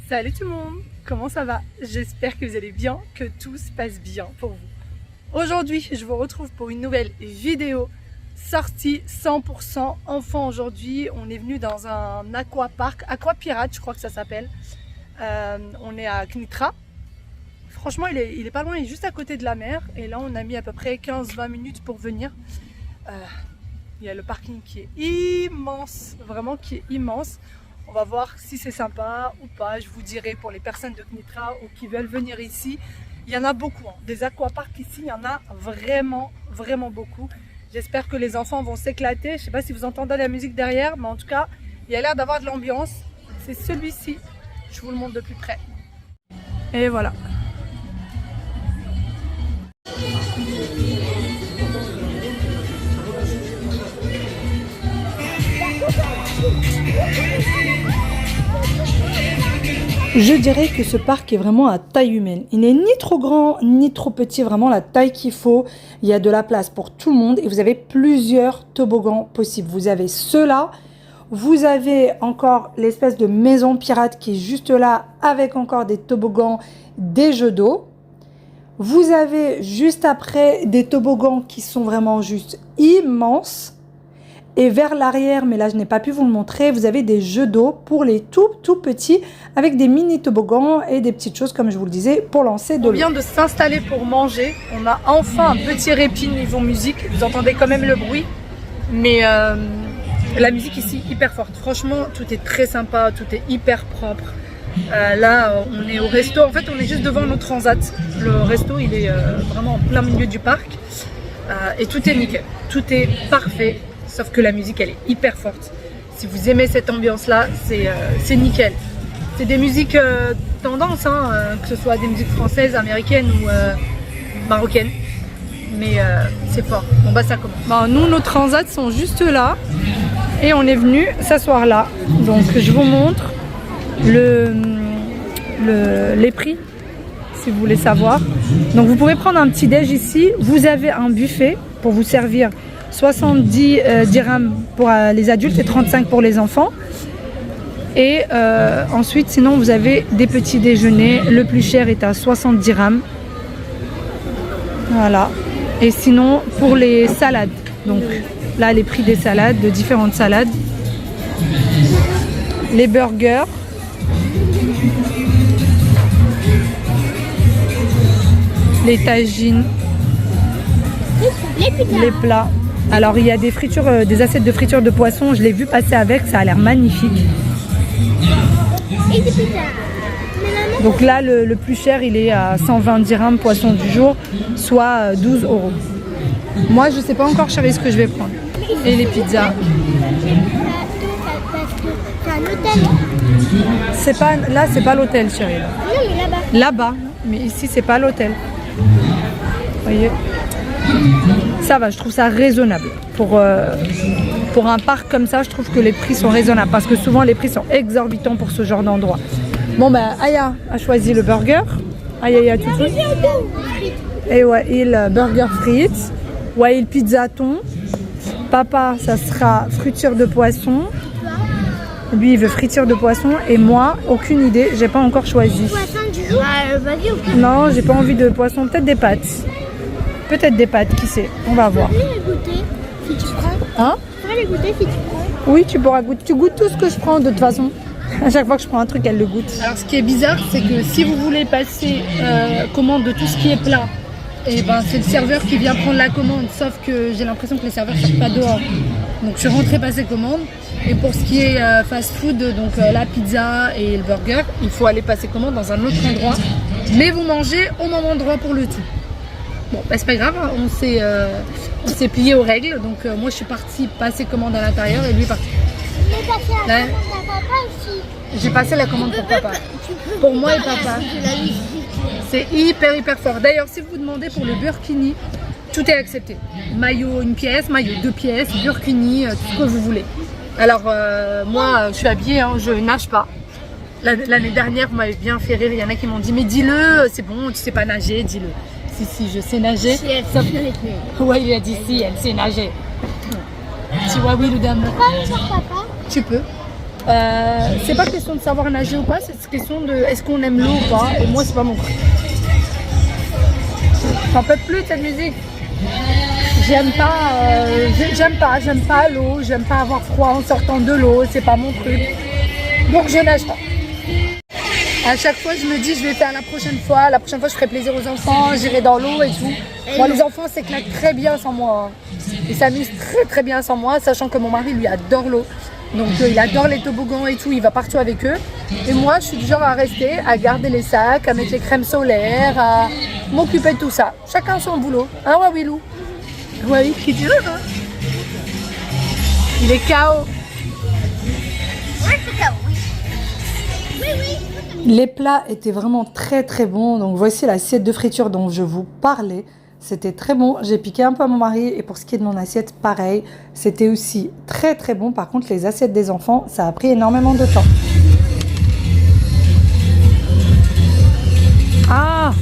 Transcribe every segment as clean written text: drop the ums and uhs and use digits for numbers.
Salut tout le monde, comment ça va? J'espère que vous allez bien, que tout se passe bien pour vous. Aujourd'hui, je vous retrouve pour une nouvelle vidéo sortie 100% enfant. Aujourd'hui, on est venu dans un aquapark, Aquapirate je crois que ça s'appelle. On est à Knitra. Franchement, il est pas loin, il est juste à côté de la mer. Et là, on a mis à peu près 15-20 minutes pour venir. Il y a le parking qui est immense, vraiment qui est immense. On va voir si c'est sympa ou pas. Je vous dirai pour les personnes de Knitra ou qui veulent venir ici. Il y en a beaucoup. Des aquaparks ici, il y en a vraiment beaucoup. J'espère que les enfants vont s'éclater. Je ne sais pas si vous entendez la musique derrière, mais en tout cas, il y a l'air d'avoir de l'ambiance. C'est celui-ci. Je vous le montre de plus près. Et voilà. Je dirais que ce parc est vraiment à taille humaine. Il n'est ni trop grand ni trop petit, vraiment la taille qu'il faut. Il y a de la place pour tout le monde et vous avez plusieurs toboggans possibles. Vous avez ceux-là, vous avez encore l'espèce de maison pirate qui est juste là avec encore des toboggans, des jeux d'eau. Vous avez juste après des toboggans qui sont vraiment juste immenses. Et vers l'arrière, mais là je n'ai pas pu vous le montrer, vous avez des jeux d'eau pour les tout petits avec des mini toboggans et des petites choses comme je vous le disais pour lancer de l'eau. On vient de s'installer pour manger, on a enfin un petit répit niveau musique, vous entendez quand même le bruit, mais la musique ici hyper forte, franchement tout est très sympa, tout est hyper propre. Là on est au resto, en fait on est juste devant notre transat, le resto il est vraiment en plein milieu du parc et tout est nickel, tout est parfait. Sauf que la musique elle est hyper forte. Si vous aimez cette ambiance là, c'est nickel. C'est des musiques tendance, hein, que ce soit des musiques françaises, américaines ou marocaines. Mais c'est fort. Bon bah ça commence. Bon, nous nos transats sont juste là et on est venu s'asseoir là. Donc je vous montre les prix si vous voulez savoir. Donc vous pouvez prendre un petit déj ici. Vous avez un buffet pour vous servir. 70 dirhams pour les adultes et 35 pour les enfants. Et ensuite, sinon, vous avez des petits déjeuners. Le plus cher est à 60 dirhams. Voilà. Et sinon, pour les salades. Donc là, les prix des salades, de différentes salades. Les burgers. Les tagines. Les plats. Alors il y a des fritures, des assiettes de friture de poisson, je l'ai vu passer avec, ça a l'air magnifique. Donc là le plus cher il est à 120 dirhams poisson du jour, soit 12 €. Moi je sais pas encore chérie ce que je vais prendre. Et les pizzas. C'est pas, là c'est pas l'hôtel chérie. Là-bas, mais ici c'est pas l'hôtel. Vous voyez? Ça va, je trouve ça raisonnable. Pour un parc comme ça, je trouve que les prix sont raisonnables parce que souvent les prix sont exorbitants pour ce genre d'endroit. Bon ben, Aya a choisi le burger. Aya tout de suite. Et ouais, il burger frites. Ouais, il pizza thon. Papa, ça sera friture de poisson. Lui, il veut friture de poisson. Et moi, aucune idée, j'ai pas encore choisi. Non, j'ai pas envie de poisson, peut-être des pâtes. Peut-être des pâtes, qui sait, on va voir. Tu pourrais les goûter si tu prends. Hein? Tu pourrais les goûter si tu prends. Oui, tu pourras goûter. Tu goûtes tout ce que je prends de toute façon. À chaque fois que je prends un truc, elle le goûte. Alors ce qui est bizarre, c'est que si vous voulez passer commande de tout ce qui est plat, et ben c'est le serveur qui vient prendre la commande. Sauf que j'ai l'impression que les serveurs ne sortent pas dehors. Donc je suis rentrée passer commande. Et pour ce qui est fast food, donc la pizza et le burger, il faut aller passer commande dans un autre endroit. Mais vous mangez au même endroit pour le tout. Bon, bah, c'est pas grave, on s'est plié aux règles. Donc moi je suis partie passer commande à l'intérieur et lui est parti. Mais passer la commande à papa aussi. J'ai passé la commande pour papa. Pour moi et papa. C'est hyper fort. D'ailleurs, si vous vous demandez pour le burkini, tout est accepté. Maillot une pièce, maillot 2 pièces, burkini, tout ce que vous voulez. Alors moi je suis habillée, hein, je nage pas. L'année dernière vous m'avez bien fait rire, il y en a qui m'ont dit mais dis-le, c'est bon, tu sais pas nager, dis-le. Si, je sais nager. Si elle sait nager. Ouais, il a dit si, elle sait nager. Tu vois, oui, le dame. Pas aller voir papa. Tu peux. C'est pas question de savoir nager ou pas, c'est question de est-ce qu'on aime l'eau ou pas. Et moi, c'est pas mon truc. J'en peux plus de cette musique. J'aime pas l'eau, j'aime pas avoir froid en sortant de l'eau, c'est pas mon truc. Donc je nage pas. À chaque fois, je me dis, je vais faire la prochaine fois je ferai plaisir aux enfants, j'irai dans l'eau et tout. Moi, les enfants s'éclatent très bien sans moi. Ils s'amusent très très bien sans moi, sachant que mon mari, lui, adore l'eau. Donc il adore les toboggans et tout, il va partout avec eux. Et moi, je suis du genre à rester, à garder les sacs, à mettre les crèmes solaires, à m'occuper de tout ça. Chacun son boulot. Hein, Wawilou? Oui, qui dit là? Il est KO. Ouais, c'est KO, oui. Oui, oui. Les plats étaient vraiment très très bons. Donc voici l'assiette de friture dont je vous parlais. C'était très bon. J'ai piqué un peu à mon mari. Et pour ce qui est de mon assiette, pareil. C'était aussi très très bon. Par contre, les assiettes des enfants, ça a pris énormément de temps. Ah!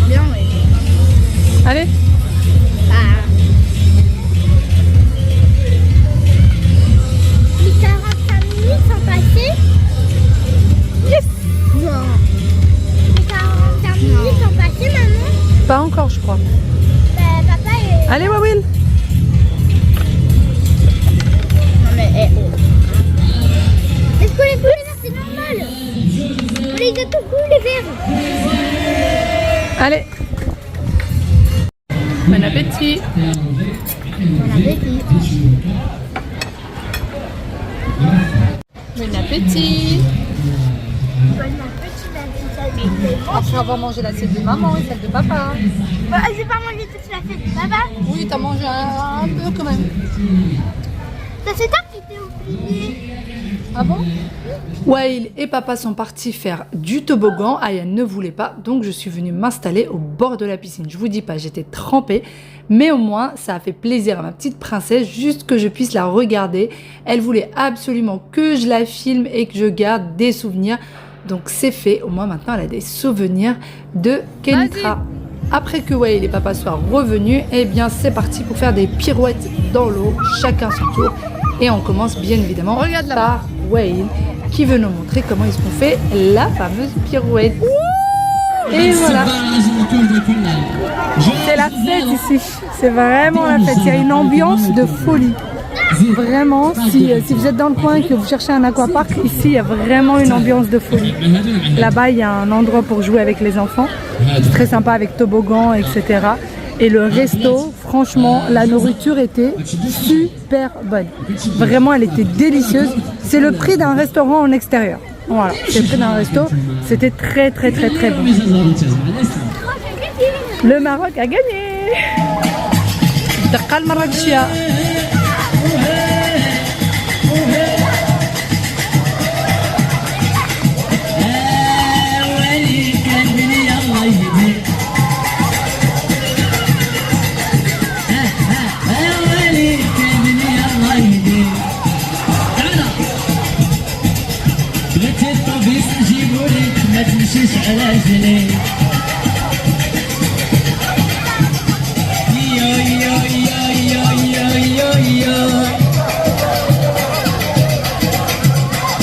Bien, oui. Allez! Les 45 minutes sont passées. Yes! Non. Les 45 minutes sont passées, maman. Pas encore, je crois. Papa est... Allez, Wawil! Non mais, Est-ce que les verts, c'est normal? On les a tout goût, les verres. Allez! Bon appétit! On avait dit. Bon appétit! Bon appétit, la petite. Après avoir mangé l'assiette de maman et celle de papa. Bah, j'ai pas mangé toute la fête de papa. Oui, t'as mangé un peu quand même. Ça, c'est toi qui t'es oublié. Ah bon? Wael et papa sont partis faire du toboggan. Aya ne voulait pas, donc je suis venue m'installer au bord de la piscine. Je vous dis pas, j'étais trempée, mais au moins ça a fait plaisir à ma petite princesse, juste que je puisse la regarder. Elle voulait absolument que je la filme et que je garde des souvenirs. Donc c'est fait, au moins maintenant elle a des souvenirs de Kenitra. Après que Wael et papa soient revenus, eh bien c'est parti pour faire des pirouettes dans l'eau, chacun son tour. Et on commence bien évidemment par Wael qui veut nous montrer comment ils ont fait la fameuse pirouette. Et voilà. C'est la fête ici. C'est vraiment la fête. Il y a une ambiance de folie. Vraiment, si vous êtes dans le coin et que vous cherchez un aquapark, ici il y a vraiment une ambiance de folie. Là-bas, il y a un endroit pour jouer avec les enfants. C'est très sympa avec toboggan, etc. Et le resto, franchement, la nourriture était super bonne. Vraiment, elle était délicieuse. C'est le prix d'un restaurant en extérieur. Voilà, c'est le prix d'un resto. C'était très, très, très, très bon. Le Maroc a gagné. Dakar Marrakechia. على جلي يو يو يو يو يو يو يو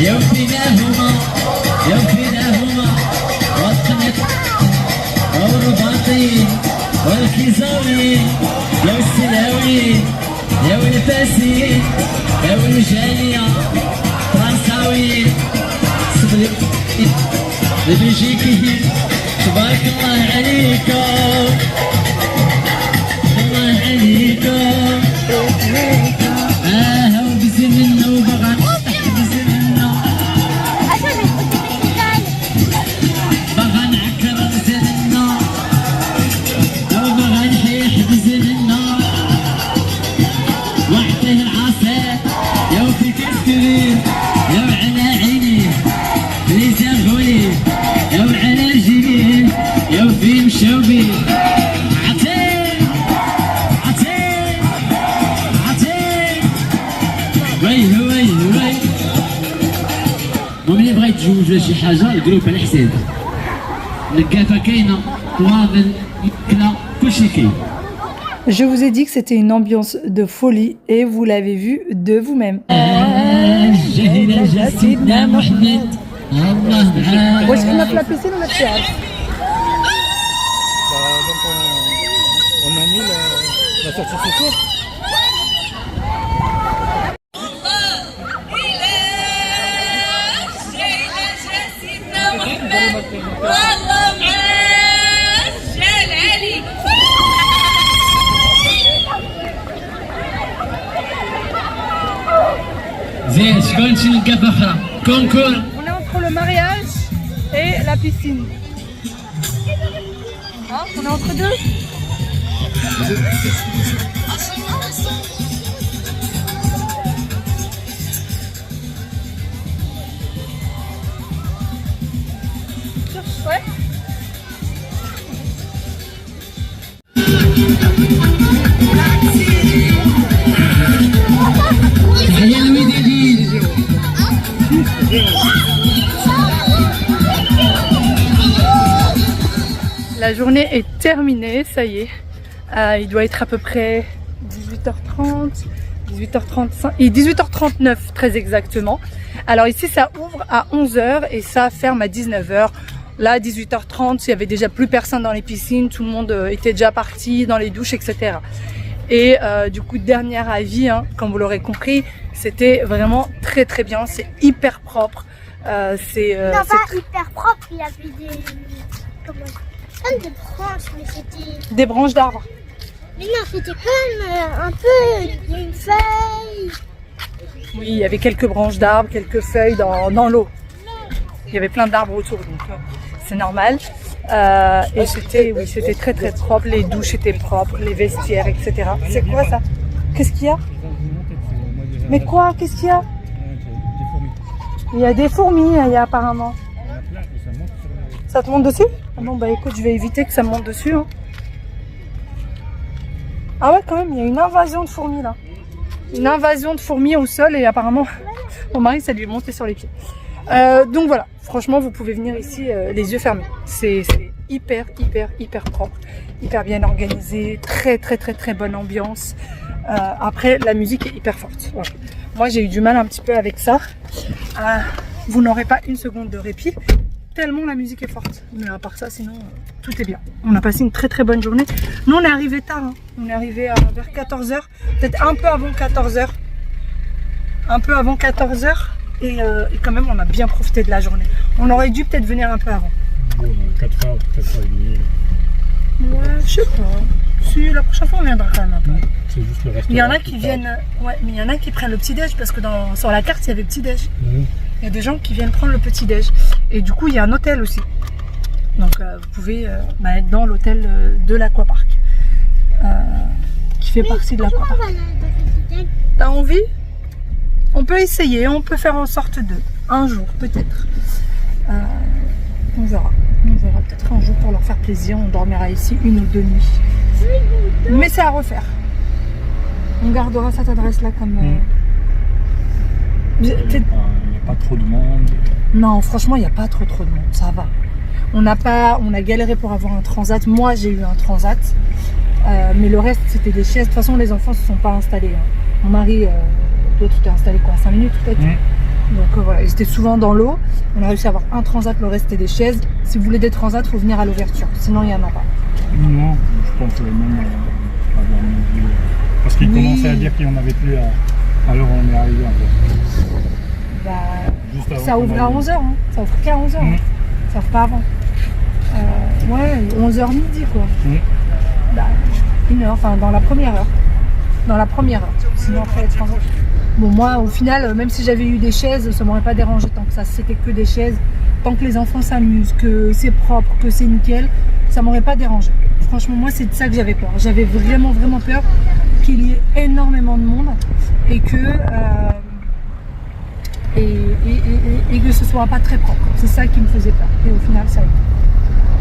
يو فيناهما والقنط والرباطي والكيزاوي يا السلاوي يا الفاسي يا الجالية فرنساوي صبري بلجيكي تبارك الله عليكم الله عليكم هاو بزمنا وبغى نفتح بزمنا بغى نعكر بزمنا او بغى نحيح بزمنا وعطيه العصير يا في كسكري يا على عيني لي زغولي يا على جيبي يا في مشوبي وي وملي بغيت تجوج ولا شي حاجه يديروا بحال حسين الكافه كاينه طوابل ماكله كلشي كاين Je vous ai dit que c'était une ambiance de folie et vous l'avez vu de vous-même. واش كنا في لا بيسين ولا في العرس؟ Donc on a mis la sortie ce soir. زين شكون تلقى فخرة كونكور. On est entre le mariage et la piscine. Hein, on est entre deux. Ouais. تحية لويدي. La journée est terminée, ça y est. Il doit être à peu près 18h30, 18h35 et 18h39 très exactement. Alors ici ça ouvre à 11h et ça ferme à 19h. Là à 18h30 il y avait déjà plus personne dans les piscines, tout le monde était déjà parti dans les douches, etc. Et du coup dernier avis, hein, comme vous l'aurez compris, c'était vraiment très très bien, c'est hyper propre. Non, pas hyper propre, il y avait des... Comment... Comme des branches, mais c'était... Des branches d'arbres. Mais non, c'était comme un peu une feuille. Oui, il y avait quelques branches d'arbres, quelques feuilles dans l'eau. Il y avait plein d'arbres autour, donc c'est normal. Et c'était oui, c'était très très propre, les douches étaient propres, les vestiaires, etc. C'est quoi ça? Qu'est-ce qu'il y a? Mais quoi? Qu'est-ce qu'il y a? Il y a des fourmis, il y a apparemment. Ça te monte dessus? Ah bon, bah écoute, je vais éviter que ça me monte dessus. Hein. Ah ouais, quand même, il y a une invasion de fourmis là. Une invasion de fourmis au sol et apparemment, mon mari, ça lui est monté sur les pieds. Donc voilà, franchement, vous pouvez venir ici les yeux fermés. C'est hyper, hyper, hyper propre, hyper bien organisé, très, très, très, très bonne ambiance. Après, la musique est hyper forte. Voilà. Moi, j'ai eu du mal un petit peu avec ça. Vous n'aurez pas une seconde de répit, tellement la musique est forte. Mais à part ça, sinon, tout est bien. On a passé une très, très bonne journée. Nous, on est arrivé tard. Hein. On est arrivé vers 14h, peut-être un peu avant 14h. Un peu avant 14h. Et quand même, on a bien profité de la journée. On aurait dû peut-être venir un peu avant. Bon, 4h, 4h30. Ouais, je sais pas. Si, la prochaine fois, on viendra quand même un peu. C'est juste le restaurant. Il y en a qui viennent, ouais, mais il y en a qui prennent le petit-déj parce que sur la carte, il y avait petit-déj. Il y a des gens qui viennent prendre le petit-déj. Et du coup, il y a un hôtel aussi. Donc, vous pouvez être dans l'hôtel de l'Aquapark. Qui fait partie de l'Aquapark. T'as envie? On peut essayer, on peut faire en sorte de. Un jour, peut-être. On verra. On verra peut-être un jour pour leur faire plaisir. On dormira ici 1 ou 2 nuits. Mais c'est à refaire. On gardera cette adresse-là comme... Il n'y a pas trop de monde. Non, franchement, il n'y a pas trop de monde. Ça va. On a galéré pour avoir un transat. Moi, j'ai eu un transat. Mais le reste, c'était des chaises. De toute façon, les enfants ne se sont pas installés. Hein. Mon mari... toi, tu t'es installé quoi, 5 minutes peut-être. Donc voilà, ils étaient souvent dans l'eau. On a réussi à avoir un transat, le reste c'était des chaises. Si vous voulez des transats, il faut venir à l'ouverture. Sinon, il n'y en a pas. Non, je pense même avoir mangé. Parce qu'ils commençaient à dire qu'il n'y en avait plus à l'heure où on est arrivé. Bah, ça ouvre à 11h. Hein. Ça ouvre qu'à 11h. Hein. Ça ouvre pas avant. Ouais, 11h midi quoi. Bah, 1 heure, enfin dans la première heure. Dans la première heure. Sinon après les transats. Bon, moi, au final, même si j'avais eu des chaises, ça m'aurait pas dérangé tant que ça. C'était que des chaises. Tant que les enfants s'amusent, que c'est propre, que c'est nickel, ça m'aurait pas dérangé. Franchement, moi, c'est de ça que j'avais peur. J'avais vraiment, vraiment peur qu'il y ait énormément de monde et que et que ce soit pas très propre. C'est ça qui me faisait peur. Et au final, ça a été.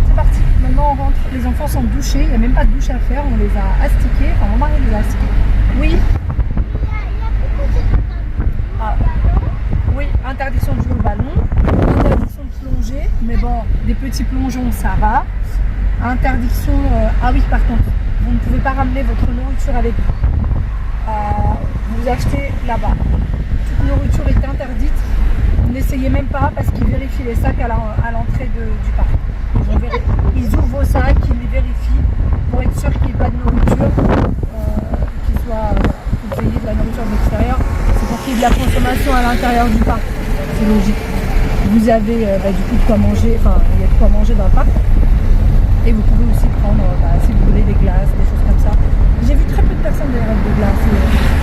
C'est parti. Maintenant, on rentre. Les enfants sont douchés. Il n'y a même pas de douche à faire. On les a astiqués. Enfin, mon mari les a astiqués. Oui. Oui, interdiction de jouer au ballon, interdiction de plonger, mais bon, des petits plongeons ça va. Interdiction, ah oui par contre, vous ne pouvez pas ramener votre nourriture avec vous. Vous achetez là-bas. Toute nourriture est interdite. N'essayez même pas parce qu'ils vérifient les sacs à l'entrée du parc. Ils ouvrent vos sacs, ils les vérifient pour être sûr qu'il n'y ait pas de nourriture, que vous ayez de la nourriture de l'extérieur. C'est pour qu'il y ait de la consommation à l'intérieur du parc. C'est logique. Vous avez du coup de quoi manger, enfin il y a de quoi manger dans le parc. Et vous pouvez aussi prendre, si vous voulez, des glaces, des choses comme ça. J'ai vu très peu de personnes d'ailleurs avec des glaces.